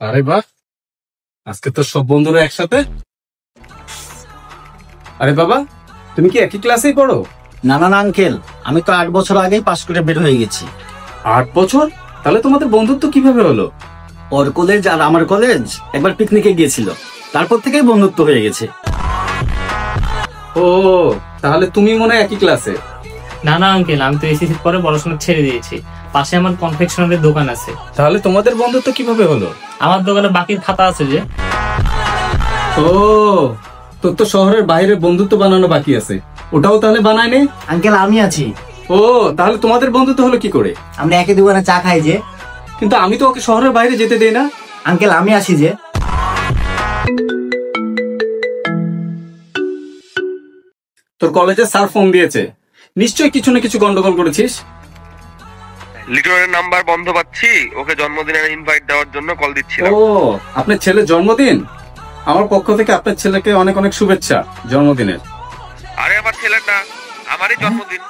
আরে বাহ, আজকে তো সব বন্ধুরা একসাথে। আরে বাবা, তুমি কি একই ক্লাসেই পড়ো? না না না আঙ্কেল, আমি তো 8 বছর আগেই পাশ করে বের হয়ে গেছি। 8 বছর? তাহলে তোমাদের বন্ধুত্ব কিভাবে হলো? ওর কলেজ আর আমার কলেজ একবার পিকনিকে গিয়েছিল, তারপর থেকেই বন্ধুত্ব হয়ে গেছে। ও, তাহলে তুমি মনে হয় একই ক্লাসে। না না আঙ্কেল, আমি তো এসএসসির পরে পড়াশোনা ছেড়ে দিয়েছি। পাশে আমার কনফেকশনারি দোকান আছে। তাহলে তোমাদের বন্ধুত্ব কিভাবে হলো? আমার দোকানে বাকির খাতা আছে যে। ও, তোর তো শহরের বাইরে বন্ধুত্ব বানানো বাকি আছে, ওটাও তাহলে বানায় নে। আঙ্কেল আমি আছি। ও, তাহলে তোমাদের বন্ধুত্ব হলো কি করে? আমরা একই দোকানে চা খাই যে। কিন্তু আমি তো ওকে শহরের বাইরে যেতে দেই না। আঙ্কেল আমি আসি যে। তোর কলেজে স্যার ফোন দিয়েছে, নিশ্চয়ই কিছু না কিছু গন্ডগোল করেছিস। লিটনের নাম্বার বন্ধ পাচ্ছি, ওকে জন্মদিনের ইনভাইট দেওয়ার জন্য কল দিচ্ছিলাম। ও, আপনার ছেলের জন্মদিন? আমার পক্ষ থেকে আপনার ছেলেকে অনেক অনেক শুভেচ্ছা জন্মদিনের। আরে আমার ছেলের না, আমারই জন্মদিন।